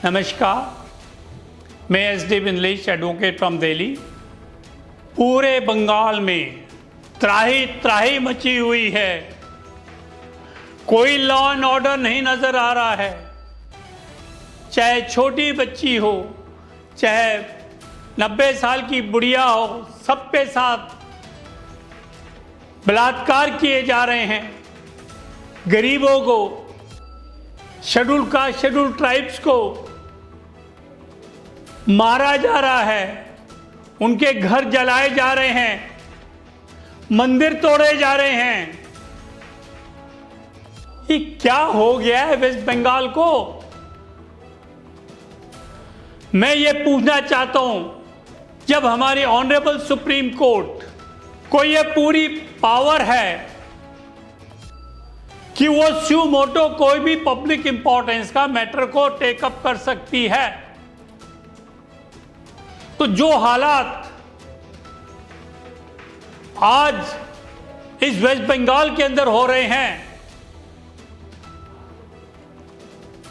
नमस्कार, मैं S D. Vinlesh, advocate from Delhi. पूरे बंगाल में त्राही त्राही मची हुई है। कोई लॉ एंड ऑर्डर नहीं नजर आ रहा है। चाहे छोटी बच्ची हो, चाहे 90 साल की बुढ़िया हो, सब पे साथ बलात्कार किए जा रहे हैं। गरीबों को, शेड्यूल कास्ट, शेड्यूल ट्राइब्स को मारा जा रहा है। उनके घर जलाए जा रहे हैं, मंदिर तोड़े जा रहे हैं। ये क्या हो गया है वेस्ट बंगाल को? मैं ये पूछना चाहता हूं, जब हमारी ऑनरेबल सुप्रीम कोर्ट को ये पूरी पावर है कि वो स्यू मोटो कोई भी पब्लिक इंपॉर्टेंस का मैटर को टेकअप कर सकती है, तो जो हालात आज इस वेस्ट बंगाल के अंदर हो रहे हैं,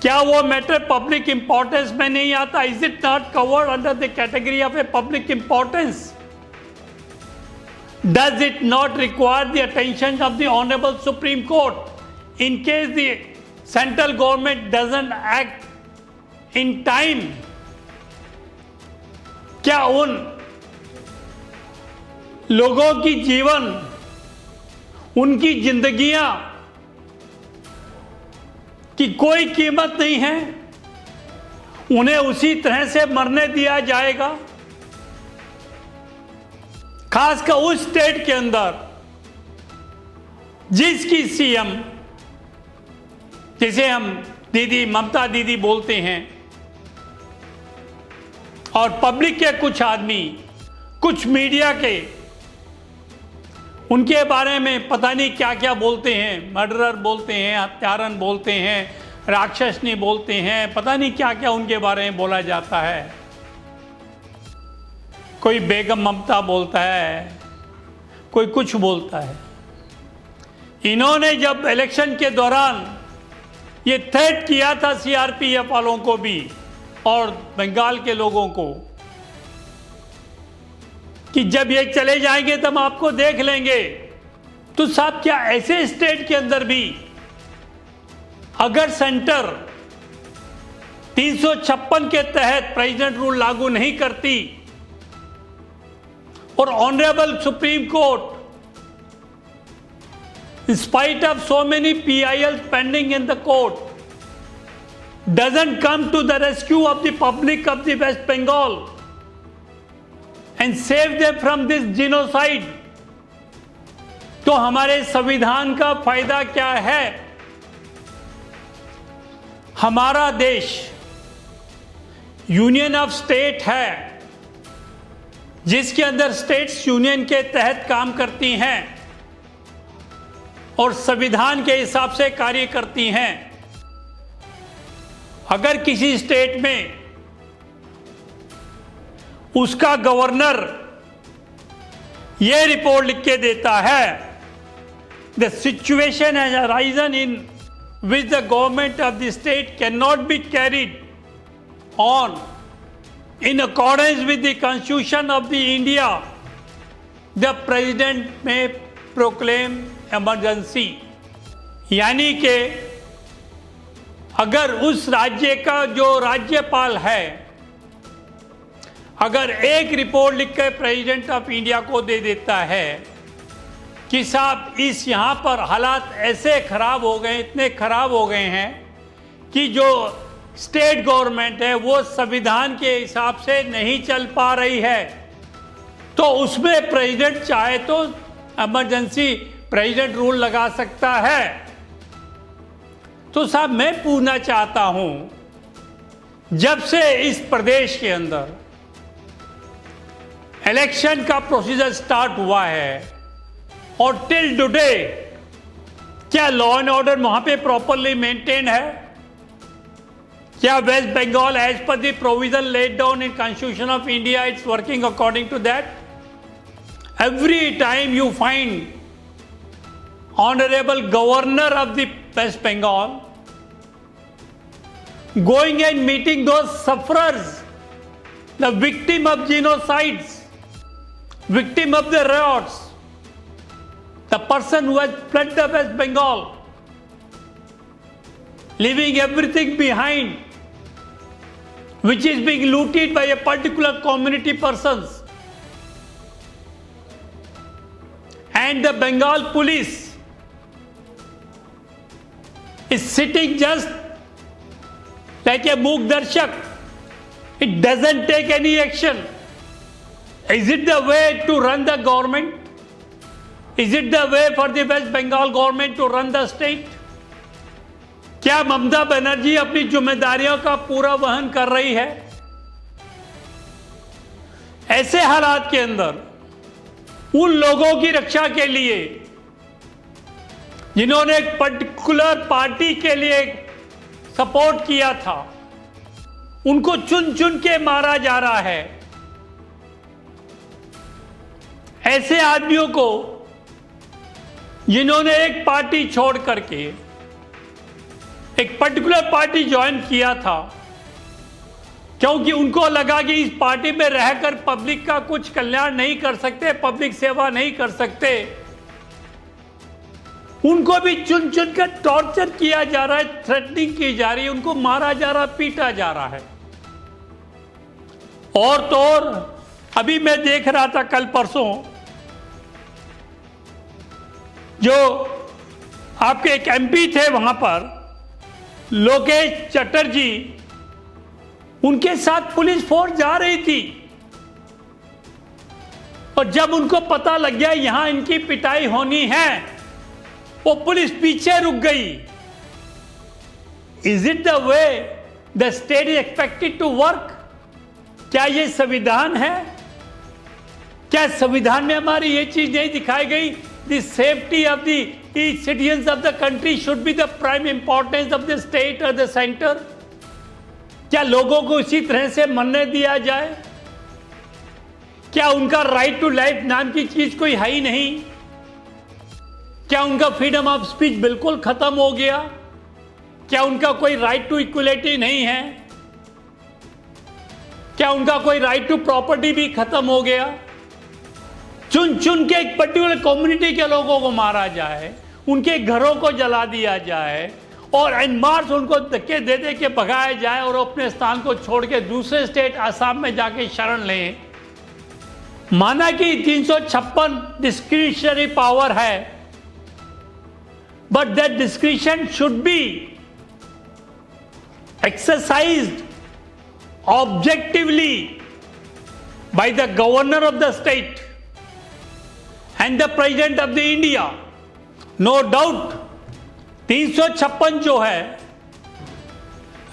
क्या वो मैटर पब्लिक इंपॉर्टेंस में नहीं आता? Is it not covered under the category of a public importance? Does it not require the attention of the honourable supreme court in case the central government doesn't act in time? क्या उन लोगों की जीवन, उनकी जिंदगियां की कोई कीमत नहीं है? उन्हें उसी तरह से मरने दिया जाएगा? खासकर उस स्टेट के अंदर जिसकी सीएम, जिसे हम दीदी ममता दीदी बोलते हैं, और पब्लिक के कुछ आदमी, कुछ मीडिया के उनके बारे में पता नहीं क्या क्या बोलते हैं। मर्डरर बोलते हैं, हत्यारन बोलते हैं, राक्षसनी बोलते हैं, पता नहीं क्या क्या उनके बारे में बोला जाता है। कोई बेगम ममता बोलता है, कोई कुछ बोलता है। इन्होंने जब इलेक्शन के दौरान ये थ्रेट किया था सीआरपीएफ वालों को भी और बंगाल के लोगों को कि जब ये चले जाएंगे तब आपको देख लेंगे, तो साहब क्या ऐसे स्टेट के अंदर भी अगर सेंटर 356 के तहत प्रेसिडेंट रूल लागू नहीं करती और honourable supreme court in spite of so many PILs pending in the court, doesn't come to the rescue of the public of the West Bengal and save them from this genocide, तो हमारे संविधान का फायदा क्या है? हमारा देश union of state है, जिसके अंदर स्टेट्स यूनियन के तहत काम करती हैं और संविधान के हिसाब से कार्य करती हैं। अगर किसी स्टेट में उसका गवर्नर यह रिपोर्ट लिख के देता है, the situation has arisen in which the government of the state can not be carried on in accordance with the constitution of the India, the president में प्रोक्लेम इमरजेंसी। यानी कि अगर उस राज्य का जो राज्यपाल है, अगर एक रिपोर्ट लिखकर प्रेसिडेंट ऑफ इंडिया को दे देता है कि साहब इस यहाँ पर हालात ऐसे खराब हो गए, इतने खराब हो गए हैं कि जो स्टेट गवर्नमेंट है वो संविधान के हिसाब से नहीं चल पा रही है, तो उसमें प्रेसिडेंट चाहे तो इमरजेंसी प्रेसिडेंट रूल लगा सकता है। तो साहब मैं पूछना चाहता हूं, जब से इस प्रदेश के अंदर इलेक्शन का प्रोसीजर स्टार्ट हुआ है और टिल टुडे क्या लॉ एंड ऑर्डर वहां पे प्रॉपरली मेंटेन है? क्या West Bengal as per the provision laid down in constitution of India it's working according to that? Every time you find Honorable Governor of the West Bengal going and meeting those sufferers, the victim of genocides, victim of the riots, the person who has fled the West Bengal, leaving everything behind, which is being looted by a particular community persons. And the Bengal police is sitting just like a Mook Darshak. It doesn't take any action. Is it the way to run the government? Is it the way for the West Bengal government to run the state? क्या ममता बनर्जी अपनी जिम्मेदारियों का पूरा वहन कर रही है? ऐसे हालात के अंदर उन लोगों की रक्षा के लिए जिन्होंने एक पर्टिकुलर पार्टी के लिए सपोर्ट किया था, उनको चुन चुन के मारा जा रहा है। ऐसे आदमियों को जिन्होंने एक पार्टी छोड़ करके एक पर्टिकुलर पार्टी ज्वाइन किया था, क्योंकि उनको लगा कि इस पार्टी में रहकर पब्लिक का कुछ कल्याण नहीं कर सकते, पब्लिक सेवा नहीं कर सकते, उनको भी चुन चुन कर टॉर्चर किया जा रहा है, थ्रेटनिंग की जा रही है, उनको मारा जा रहा, पीटा जा रहा है। और तो और अभी मैं देख रहा था कल परसों, जो आपके एक एमपी थे वहां पर, लोकेश चटर्जी, उनके साथ पुलिस फोर्स जा रही थी और जब उनको पता लग गया यहां इनकी पिटाई होनी है, वो पुलिस पीछे रुक गई। Is it the way the state is expected to work? क्या ये संविधान है? क्या संविधान में हमारी ये चीज नहीं दिखाई गई? The safety of the each citizens of the country should be the prime importance of the state or the center? क्या लोगों को इसी तरह से मरने दिया जाए? क्या उनका राइट टू लाइफ नाम की चीज कोई है ही नहीं? क्या उनका फ्रीडम ऑफ स्पीच बिल्कुल खत्म हो गया? क्या उनका कोई राइट टू इक्वलिटी नहीं है? क्या उनका कोई राइट टू प्रॉपर्टी भी खत्म हो गया? चुन चुन के एक पर्टिकुलर कम्युनिटी के लोगों को मारा जाए, उनके घरों को जला दिया जाए और एन मार्च उनको धक्के दे दे के भगाया जाए और अपने स्थान को छोड़ के दूसरे स्टेट आसाम में जाके शरण लें। माना कि 356 डिस्क्रिशनरी पावर है, but that discretion should be exercised objectively by the governor of the state and the president of the India. No doubt 356 जो है,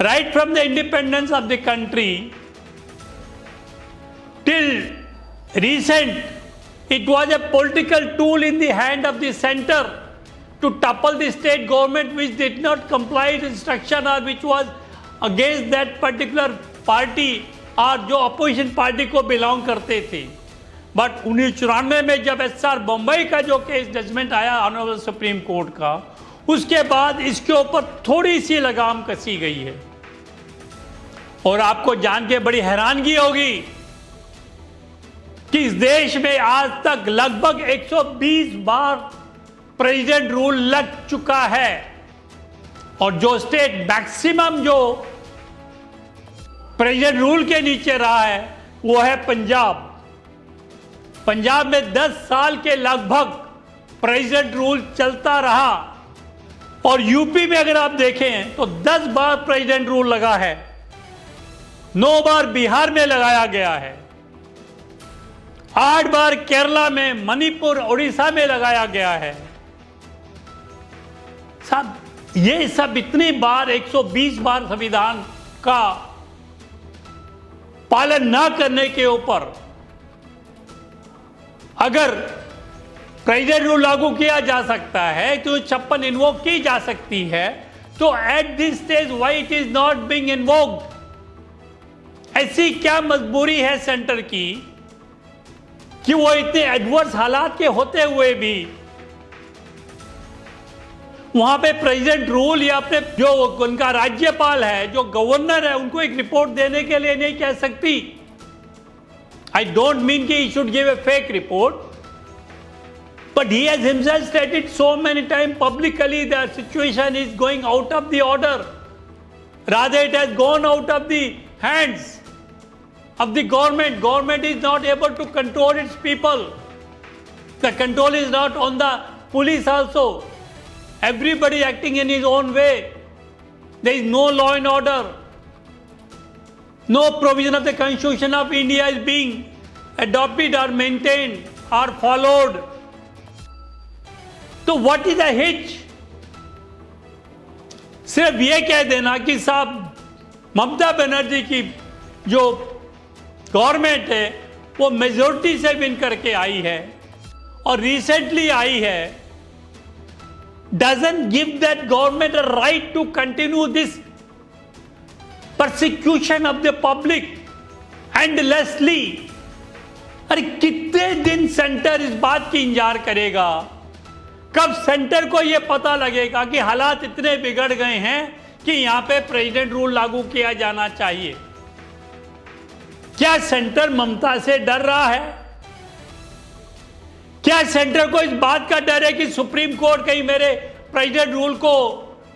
right from the independence of the country till recent it was a political tool in the hand of the center to topple the state government which did not comply with instruction or which was against that particular party और जो opposition party को belong करते थे। But 1994 में जब SR Bombay का जो case judgement आया ऑनरेबल सुप्रीम कोर्ट का, उसके बाद इसके ऊपर थोड़ी सी लगाम कसी गई है। और आपको जान के बड़ी हैरानगी होगी कि इस देश में आज तक लगभग 120 बार प्रेसिडेंट रूल लग चुका है और जो स्टेट मैक्सिमम जो प्रेसिडेंट रूल के नीचे रहा है वो है पंजाब। पंजाब में 10 साल के लगभग प्रेसिडेंट रूल चलता रहा और यूपी में अगर आप देखें तो 10 बार प्रेसिडेंट रूल लगा है, 9 बार बिहार में लगाया गया है, 8 बार केरला में, मणिपुर, उड़ीसा में लगाया गया है। सब ये सब इतनी बार 120 बार संविधान का पालन ना करने के ऊपर अगर प्रेसिडेंट रूल लागू किया जा सकता है तो 56 इन्वोक की जा सकती है, तो at this stage why it is not being invoked? ऐसी क्या मजबूरी है सेंटर की कि वो इतने एडवर्स हालात के होते हुए भी वहां पे प्रेसिडेंट रूल या अपने जो उनका राज्यपाल है, जो गवर्नर है, उनको एक रिपोर्ट देने के लिए नहीं कह सकती। आई डोंट मीन कि he should give a fake report, but he has himself stated so many times publicly that situation is going out of the order. Rather, it has gone out of the hands of the government. Government is not able to control its people. The control is not on the police also. Everybody acting in his own way. There is no law and order. No provision of the Constitution of India is being adopted or maintained or followed. तो what is a hitch? सिर्फ ये कह देना कि साहब ममता बनर्जी की जो government है वो मेजोरिटी से विन करके आई है और रिसेंटली आई है, doesn't give that government a right to continue this persecution of the public endlessly. अरे कितने दिन सेंटर इस बात की इंतजार करेगा? कब सेंटर को यह पता लगेगा कि हालात इतने बिगड़ गए हैं कि यहां पे प्रेसिडेंट रूल लागू किया जाना चाहिए? क्या सेंटर ममता से डर रहा है? क्या सेंटर को इस बात का डर है कि सुप्रीम कोर्ट कहीं मेरे प्रेसिडेंट रूल को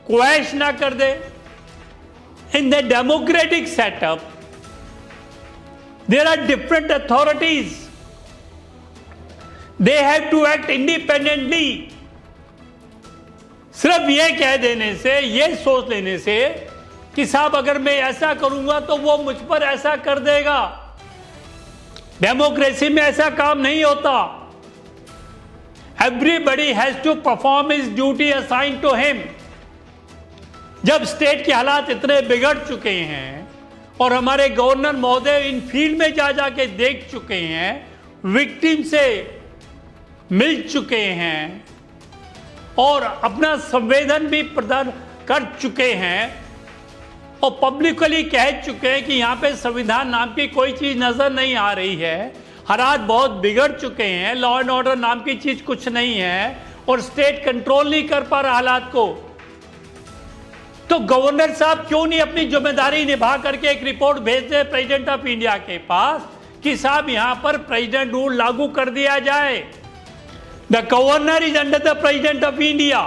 क्वैश ना कर दे? In the democratic setup there are different authorities, they have to act independently. सिर्फ ये कह देने से, ये सोच लेने से कि साहब अगर मैं ऐसा करूंगा तो वो मुझ पर ऐसा कर देगा, डेमोक्रेसी में ऐसा काम नहीं होता। Everybody has to perform his duty assign to him. जब स्टेट के हालात इतने बिगड़ चुके हैं और हमारे गवर्नर महोदय इन फील्ड में जा जाके देख चुके हैं, विक्टिम से मिल चुके हैं और अपना संवेदन भी प्रदान कर चुके हैं और पब्लिकली कह चुके हैं कि यहाँ पे संविधान नाम की कोई चीज नजर नहीं आ रही है, हालात बहुत बिगड़ चुके हैं, लॉ एंड ऑर्डर नाम की चीज कुछ नहीं है और स्टेट कंट्रोल नहीं कर पा रहा हालात को, तो गवर्नर साहब क्यों नहीं अपनी जिम्मेदारी निभा करके एक रिपोर्ट भेज दे प्रेसिडेंट ऑफ इंडिया के पास कि साहब यहां पर प्रेसिडेंट रूल लागू कर दिया जाए? The governor is under the president of India.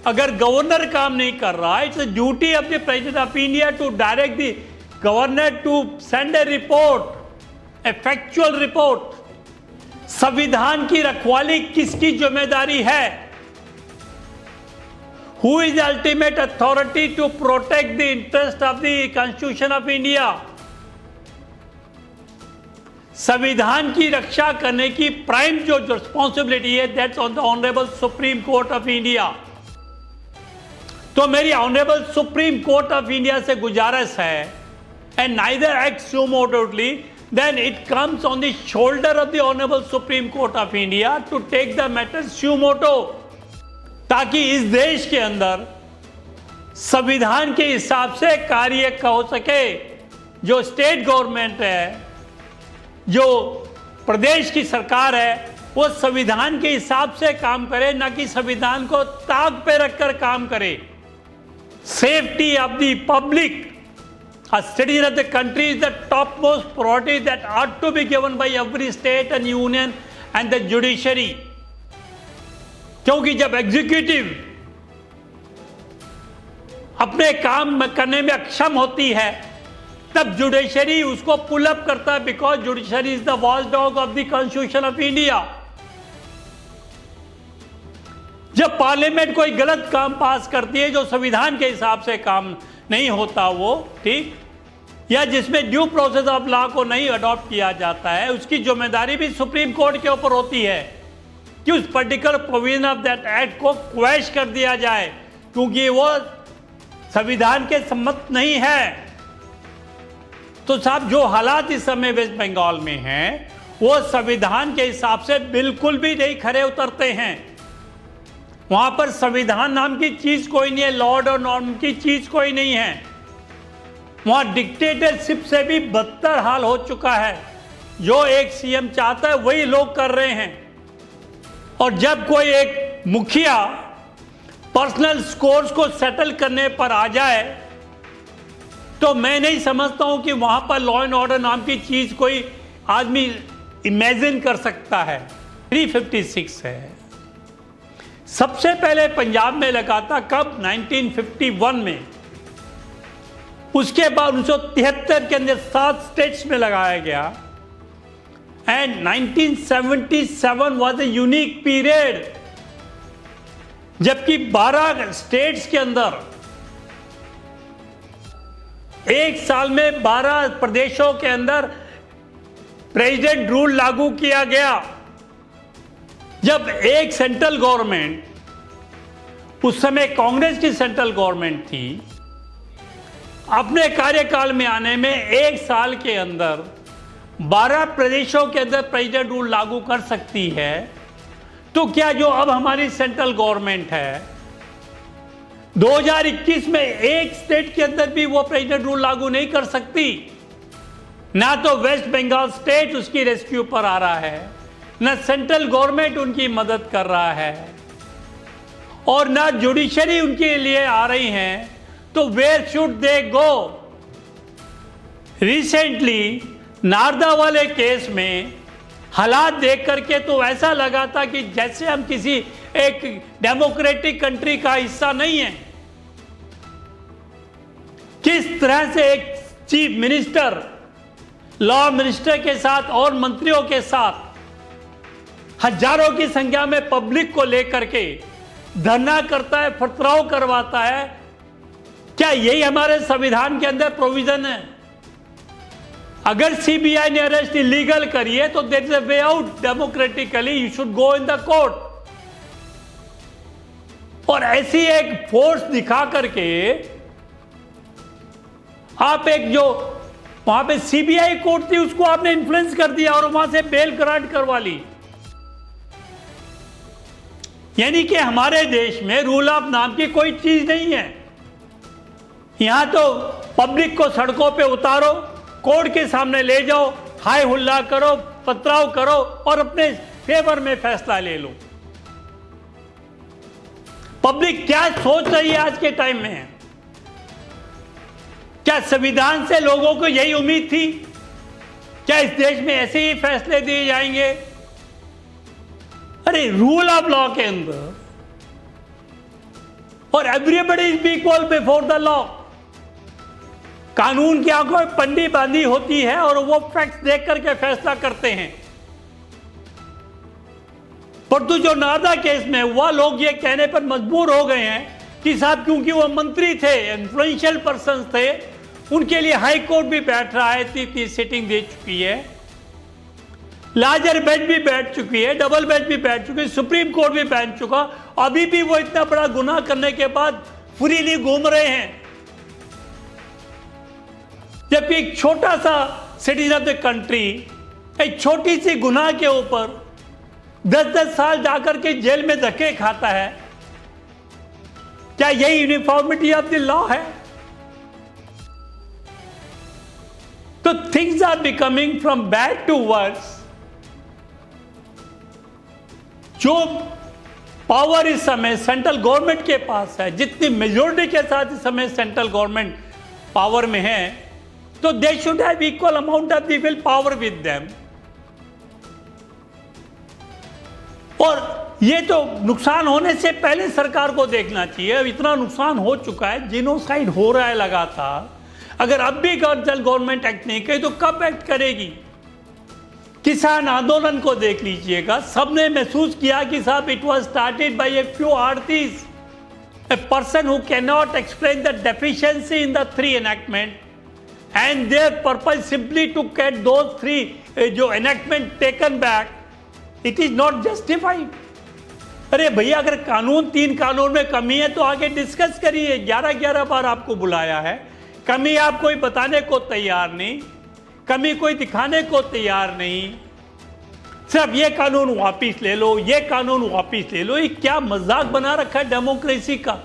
अगर गवर्नर काम नहीं कर रहा, it's the duty of the president of India to direct the governor to send a report, a factual report. संविधान की रखवाली किसकी जिम्मेदारी है? Who is the ultimate authority to protect the interest of the Constitution of India? संविधान की रक्षा करने की प्राइम जो रिस्पॉन्सिबिलिटी है, that's on the honourable supreme court of India. तो मेरी honourable supreme court of India से गुजारिश है, and neither act suo motu, then it comes on the shoulder of the honorable Supreme Court of India to take the matter sumoto, ताकि इस देश के अंदर संविधान के हिसाब से कार्य हो सके। जो स्टेट गवर्नमेंट है, जो प्रदेश की सरकार है, वो संविधान के हिसाब से काम करे, ना कि संविधान को ताक पे रखकर काम करे। Safety of the public, a citizen of the country, is the topmost priority that ought to be given by every state and union and the judiciary. क्योंकि जब एग्जीक्यूटिव अपने काम करने में अक्षम होती है, तब जुडिशरी उसको पुल अप करता है, because judiciary is the watch dog of the constitution of India. जब पार्लियामेंट कोई गलत काम पास करती है, जो संविधान के हिसाब से काम नहीं होता वो, ठीक, या जिसमें ड्यू प्रोसेस ऑफ लॉ को नहीं अडॉप्ट किया जाता है, उसकी जिम्मेदारी भी सुप्रीम कोर्ट के ऊपर होती है कि उस particular provision of that act को क्वैश कर दिया जाए, क्योंकि वो संविधान के सम्मत नहीं है। तो साहब जो हालात इस समय वेस्ट बंगाल में हैं, वो संविधान के हिसाब से बिल्कुल भी नहीं खरे उतरते हैं। वहां पर संविधान नाम की चीज कोई नहीं है, लॉर्ड और नॉर्म की चीज कोई नहीं है। वहां डिक्टेटरशिप से भी बदतर हाल हो चुका है। जो एक सीएम चाहता है वही लोग कर रहे हैं, और जब कोई एक मुखिया पर्सनल स्कोर्स को सेटल करने पर आ जाए तो मैं नहीं समझता हूं कि वहां पर लॉ एंड ऑर्डर नाम की चीज कोई आदमी इमेजिन कर सकता है। 356 है। सबसे पहले पंजाब में लगा था कब? 1951 में। उसके बाद 1973 के अंदर 7 स्टेट्स में लगाया गया। And 1977 was a unique period, जबकि 12 स्टेट्स के अंदर एक साल में 12 प्रदेशों के अंदर प्रेसिडेंट रूल लागू किया गया। जब एक सेंट्रल गवर्नमेंट, उस समय कांग्रेस की सेंट्रल गवर्नमेंट थी, अपने कार्यकाल में आने में एक साल के अंदर 12 प्रदेशों के अंदर प्रेसिडेंट रूल लागू कर सकती है, तो क्या जो अब हमारी सेंट्रल गवर्नमेंट है 2021 में एक स्टेट के अंदर भी वो प्रेसिडेंट रूल लागू नहीं कर सकती? ना तो वेस्ट बंगाल स्टेट उसकी रेस्क्यू पर आ रहा है, ना सेंट्रल गवर्नमेंट उनकी मदद कर रहा है, और ना जुडिशरी उनके लिए आ रही हैं, तो where should they go? Recently Narada वाले केस में हालात देख करके तो ऐसा लगा था कि जैसे हम किसी एक डेमोक्रेटिक कंट्री का हिस्सा नहीं है। किस तरह से एक चीफ मिनिस्टर लॉ मिनिस्टर के साथ और मंत्रियों के साथ हजारों की संख्या में पब्लिक को लेकर के धरना करता है, पथराव करवाता है। क्या यही हमारे संविधान के अंदर प्रोविजन है? अगर सीबीआई ने अरेस्ट इलीगल करी है तो there is a way out democratically, you should go in the court. और ऐसी एक फोर्स दिखा करके आप एक जो वहां पे सीबीआई कोर्ट थी उसको आपने इन्फ्लुएंस कर दिया और वहां से बेल ग्रांट करवा ली। यानी कि हमारे देश में रूल ऑफ नाम की कोई चीज नहीं है। यहां तो पब्लिक को सड़कों पे उतारो, कोर्ट के सामने ले जाओ, हाय हुल्ला करो, पथराव करो और अपने फेवर में फैसला ले लो। पब्लिक क्या सोच रही है आज के टाइम में? क्या संविधान से लोगों को यही उम्मीद थी? क्या इस देश में ऐसे ही फैसले दिए जाएंगे? अरे रूल ऑफ लॉ के अंदर और everybody is equal before the law. कानून की आंखों में पन्नी बांधी होती है और वो फैक्ट्स देख करके फैसला करते हैं। परंतु जो नारदा केस में हुआ, लोग ये कहने पर मजबूर हो गए हैं कि साहब क्योंकि वो मंत्री थे, इन्फ्लुएंशियल पर्सन थे, उनके लिए हाई कोर्ट भी बैठ रहा है, 30 सीटिंग दे चुकी है, लार्जर बेंच भी बैठ चुकी है, डबल बेंच भी बैठ चुकी है, सुप्रीम कोर्ट भी बैठ चुका, अभी भी वो इतना बड़ा गुनाह करने के बाद फ्रीली घूम रहे हैं। जबकि एक छोटा सा सिटीजन ऑफ द कंट्री एक छोटी सी गुनाह के ऊपर 10-10 साल जाकर के जेल में धक्के खाता है। क्या यही यूनिफॉर्मिटी ऑफ द लॉ है? तो things are becoming from bad to worse. जो पावर इस समय सेंट्रल गवर्नमेंट के पास है, जितनी मेजोरिटी के साथ इस समय सेंट्रल गवर्नमेंट पावर में है, तो they should have equal amount of the will power with them. और ये तो नुकसान होने से पहले सरकार को देखना चाहिए। अब इतना नुकसान हो चुका है, जिनोसाइड हो रहा है लगातार। अगर अब भी सेंट्रल गवर्नमेंट एक्ट नहीं करे तो कब एक्ट करेगी? किसान आंदोलन को देख लीजिएगा, सबने महसूस किया कि साहब it was started by a few artist, a person who cannot explain the deficiency in the 3 enactment and their purpose simply to get those 3 जो enactment taken back, it is not justified। अरे भैया, अगर कानून 3 कानून में कमी है तो आगे डिस्कस करिए। 11 बार आपको बुलाया है, कमी आप कोई बताने को तैयार नहीं, कमी कोई दिखाने को तैयार नहीं, सिर्फ ये कानून वापिस ले लो, ये कानून वापिस ले लो। ये क्या मजाक बना रखा है डेमोक्रेसी का।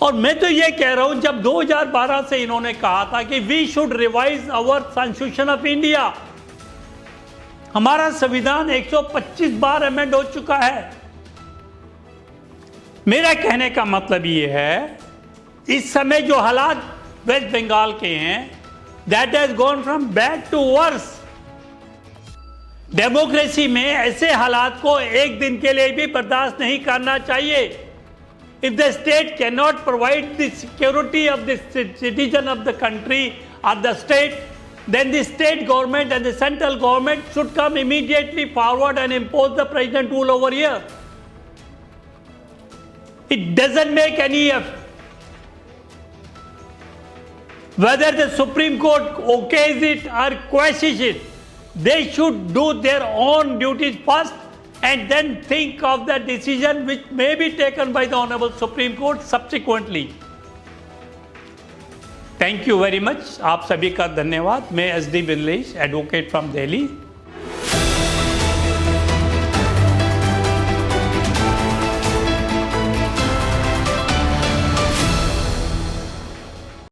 और मैं तो ये कह रहा हूं, जब 2012 से इन्होंने कहा था कि we should revise our constitution of India, हमारा संविधान 125 बार अमेंड हो चुका है, मेरा कहने का मतलब ये है, इस समय जो हालात वेस्ट बंगाल के हैं, that has gone from bad to worse. Democracy में ऐसे हालात को एक दिन के लिए भी बर्दाश्त नहीं करना चाहिए। If the state cannot provide the security of the citizen of the country or the state, then the state government and the central government should come immediately forward and impose the president rule over here. It doesn't make any whether the Supreme Court okays it or quashes it. They should do their own duties first and then think of the decision which may be taken by the Honorable Supreme Court subsequently. Thank you very much. आप सभी का धन्यवाद। मैं SD Binlesh, advocate from Delhi.